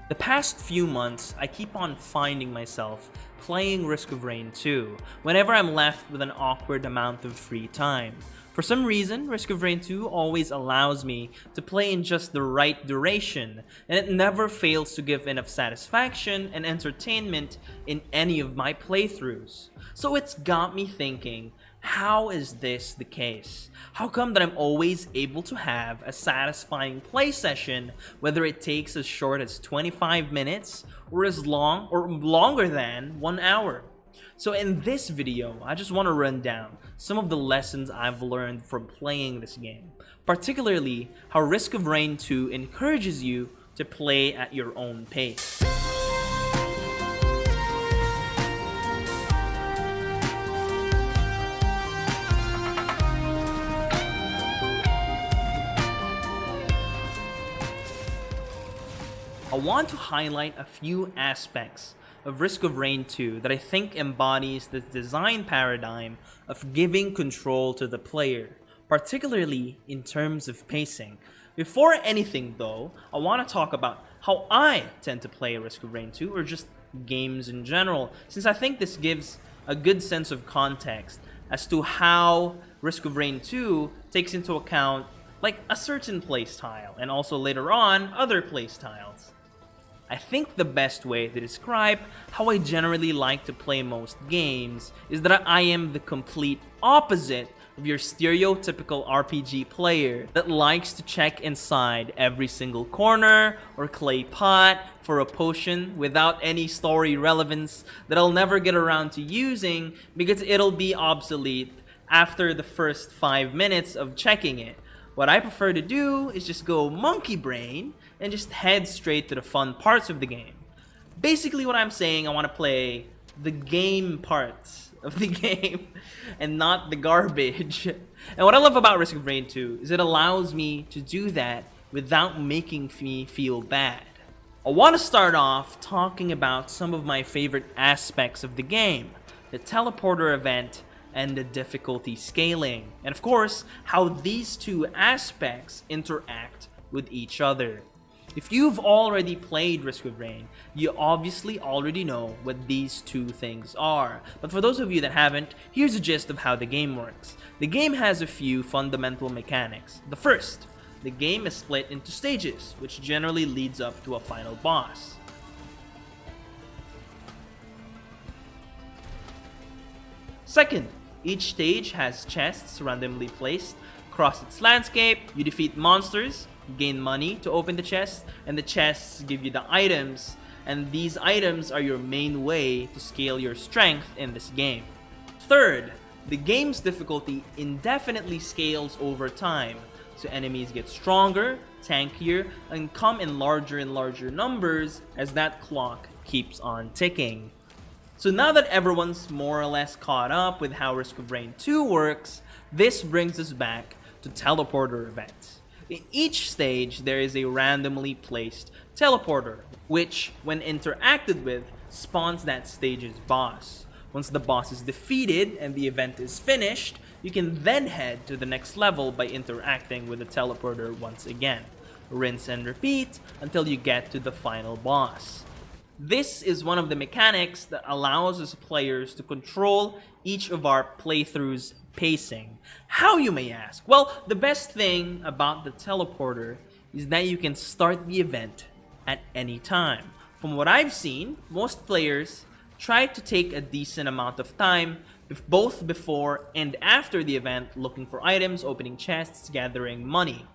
The past few months, I keep on finding myself playing Risk of Rain 2 whenever I'm left with an awkward amount of free time. For some reason, Risk of Rain 2 always allows me to play in just the right duration, and it never fails to give enough satisfaction and entertainment in any of my playthroughs. So it's got me thinking, how is this the case? How come that I'm always able to have a satisfying play session, whether it takes as short as 25 minutes or as long or longer than 1 hour? So in this video, I just want to run down some of the lessons I've learned from playing this game, particularly how Risk of Rain 2 encourages you to play at your own pace. I want to highlight a few aspects of Risk of Rain 2 that I think embodies the design paradigm of giving control to the player, particularly in terms of pacing. Before anything though, I want to talk about how I tend to play Risk of Rain 2, or just games in general, since I think this gives a good sense of context as to how Risk of Rain 2 takes into account like a certain playstyle, and also later on other playstyles. I think the best way to describe how I generally like to play most games is that I am the complete opposite of your stereotypical RPG player that likes to check inside every single corner or clay pot for a potion without any story relevance that I'll never get around to using because it'll be obsolete after the first 5 minutes of checking it. What I prefer to do is just go monkey brain and just head straight to the fun parts of the game. Basically what I'm saying, I want to play the game parts of the game and not the garbage. And what I love about Risk of Rain 2 is it allows me to do that without making me feel bad. I want to start off talking about some of my favorite aspects of the game, the teleporter event and the difficulty scaling, and of course, how these two aspects interact with each other. If you've already played Risk of Rain, you obviously already know what these two things are. But for those of you that haven't, here's a gist of how the game works. The game has a few fundamental mechanics. The first, the game is split into stages, which generally leads up to a final boss. Second, each stage has chests randomly placed across its landscape. You defeat monsters, gain money to open the chests, and the chests give you the items, and these items are your main way to scale your strength in this game. Third, the game's difficulty indefinitely scales over time, so enemies get stronger, tankier, and come in larger and larger numbers as that clock keeps on ticking. So now that everyone's more or less caught up with how Risk of Rain 2 works, this brings us back to teleporter events. In each stage, there is a randomly placed teleporter, which, when interacted with, spawns that stage's boss. Once the boss is defeated and the event is finished, you can then head to the next level by interacting with the teleporter once again. Rinse and repeat until you get to the final boss. This is one of the mechanics that allows us players to control each of our playthroughs' pacing. How, you may ask? Well, the best thing about the teleporter is that you can start the event at any time. From what I've seen, most players try to take a decent amount of time both before and after the event looking for items, opening chests, gathering money.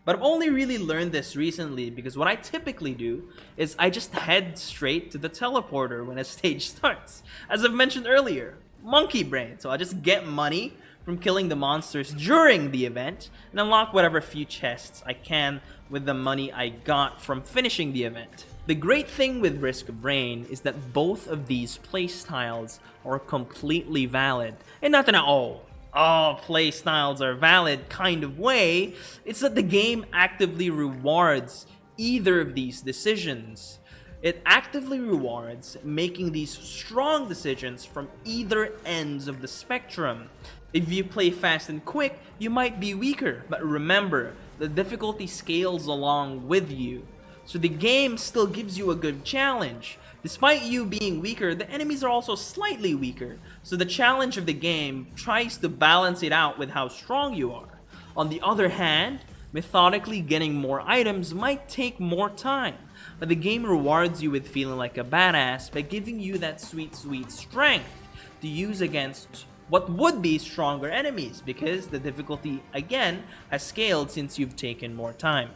But I've only really learned this recently because what I typically do is I just head straight to the teleporter when a stage starts. As I've mentioned earlier, monkey brain. So I just get money from killing the monsters during the event and unlock whatever few chests I can with the money I got from finishing the event. The great thing with Risk of Rain is that both of these playstyles are completely valid. And not in all play styles are valid kind of way. It's that the game actively rewards either of these decisions. It actively rewards making these strong decisions from either ends of the spectrum. If you play fast and quick, you might be weaker, but remember, the difficulty scales along with you. So the game still gives you a good challenge. Despite you being weaker, the enemies are also slightly weaker. So the challenge of the game tries to balance it out with how strong you are. On the other hand, methodically getting more items might take more time, but the game rewards you with feeling like a badass by giving you that sweet strength to use against what would be stronger enemies, because the difficulty again has scaled since you've taken more time.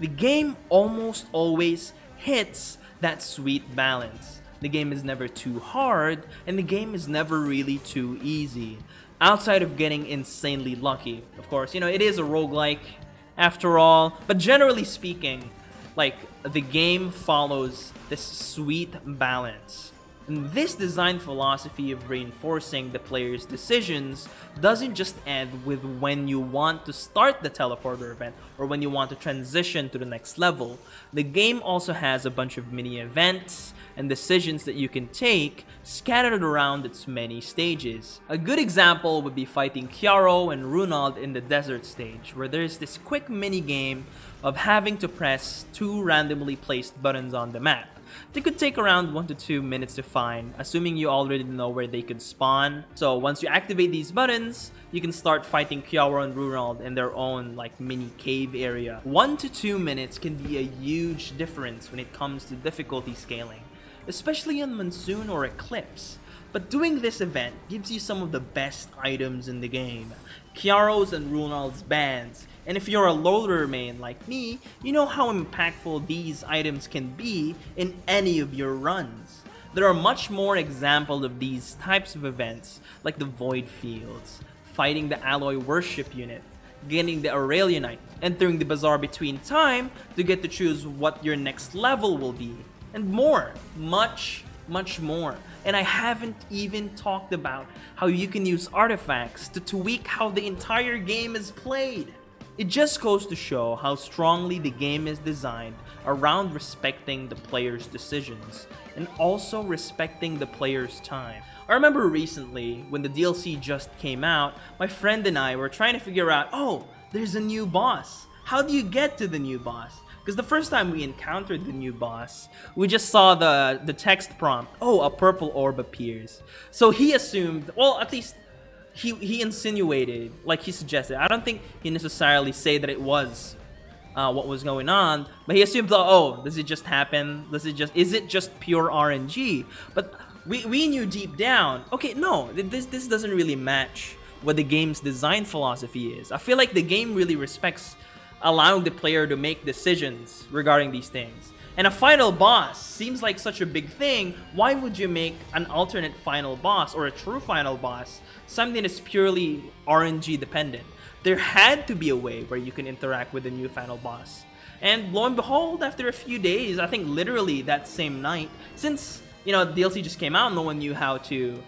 The game almost always hits that sweet balance. The game is never too hard, and the game is never really too easy, outside of getting insanely lucky. Of course, it is a roguelike after all, but generally speaking, like, the game follows this sweet balance. And this design philosophy of reinforcing the player's decisions doesn't just end with when you want to start the teleporter event or when you want to transition to the next level. The game also has a bunch of mini events and decisions that you can take scattered around its many stages. A good example would be fighting Chiaro and Runald in the desert stage, where there's this quick mini game of having to press 2 randomly placed buttons on the map. They could take around 1 to 2 minutes to find, assuming you already know where they could spawn. So once you activate these buttons, you can start fighting Chiaro and Runald in their own mini cave area. 1 to 2 minutes can be a huge difference when it comes to difficulty scaling, especially on Monsoon or Eclipse. But doing this event gives you some of the best items in the game, Chiaro's and Runald's bands, and if you're a loader main like me, you know how impactful these items can be in any of your runs. There are much more examples of these types of events, like the Void Fields, fighting the Alloy Worship unit, getting the Aurelianite, entering the Bazaar Between Time to get to choose what your next level will be, and more, much more. And I haven't even talked about how you can use artifacts to tweak how the entire game is played. It just goes to show how strongly the game is designed around respecting the player's decisions and also respecting the player's time. I remember recently, when the DLC just came out, my friend and I were trying to figure out, oh, there's a new boss. How do you get to the new boss? Because the first time we encountered the new boss, we just saw the text prompt, oh, a purple orb appears. So he assumed, well, at least he insinuated, like he suggested. I don't think he necessarily said that it was what was going on, but he assumed, oh, does it just happen? Is it just pure RNG? But we knew deep down, okay, no, this doesn't really match what the game's design philosophy is. I feel like the game really respects allowing the player to make decisions regarding these things. And a final boss seems like such a big thing. Why would you make an alternate final boss or a true final boss something that's purely RNG dependent? There had to be a way where you can interact with the new final boss. And lo and behold, after a few days, I think literally that same night, since DLC just came out, no one knew how to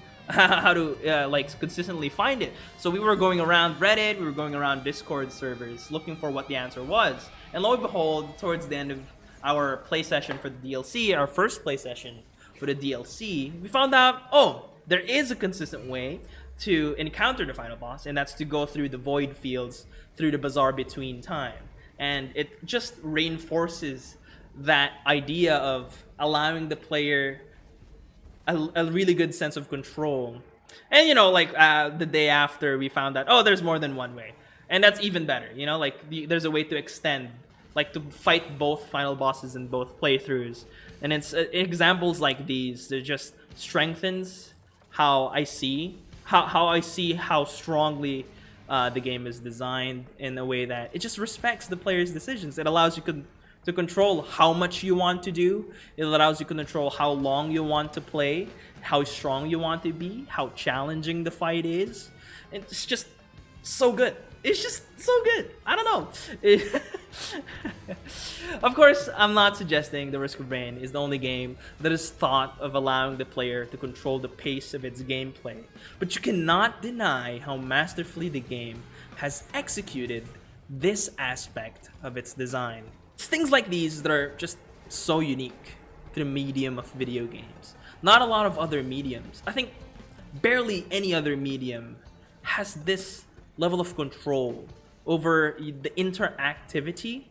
consistently find it. So we were going around Reddit, we were going around Discord servers looking for what the answer was. And lo and behold, towards the end of our play session for the DLC, our first play session for the DLC, we found out, oh, there is a consistent way to encounter the final boss, and that's to go through the Void Fields, through the Bazaar Between Time. And it just reinforces that idea of allowing the player a really good sense of control. And the day after, we found out, oh, there's more than one way, and that's even better. There's a way to extend, to fight both final bosses in both playthroughs. And it's examples like these that just strengthens how I see how strongly the game is designed, in a way that it just respects the player's decisions. It allows you to control how much you want to do. It allows you to control how long you want to play, how strong you want to be, how challenging the fight is. And it's just so good. It's just so good. I don't know. Of course, I'm not suggesting the Risk of Rain is the only game that is thought of allowing the player to control the pace of its gameplay. But you cannot deny how masterfully the game has executed this aspect of its design. It's things like these that are just so unique to the medium of video games. Not a lot of other mediums, I think barely any other medium has this level of control over the interactivity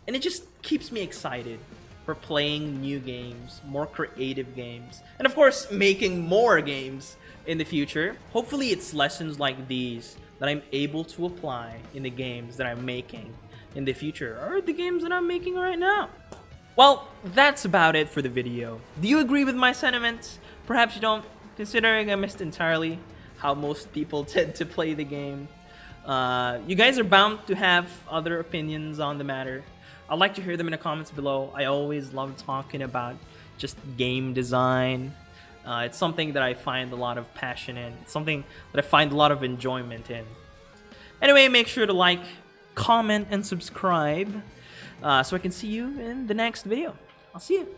And it just keeps me excited for playing new games, more creative games, and of course, making more games in the future. Hopefully, it's lessons like these that I'm able to apply in the games that I'm making in the future, or the games that I'm making right now. Well, that's about it for the video. Do you agree with my sentiments? Perhaps you don't, considering I missed entirely how most people tend to play the game. You guys are bound to have other opinions on the matter. I'd like to hear them in the comments below. I always love talking about just game design. It's something that I find a lot of passion in. It's something that I find a lot of enjoyment in. Anyway, make sure to like, comment, and subscribe so I can see you in the next video. I'll see you.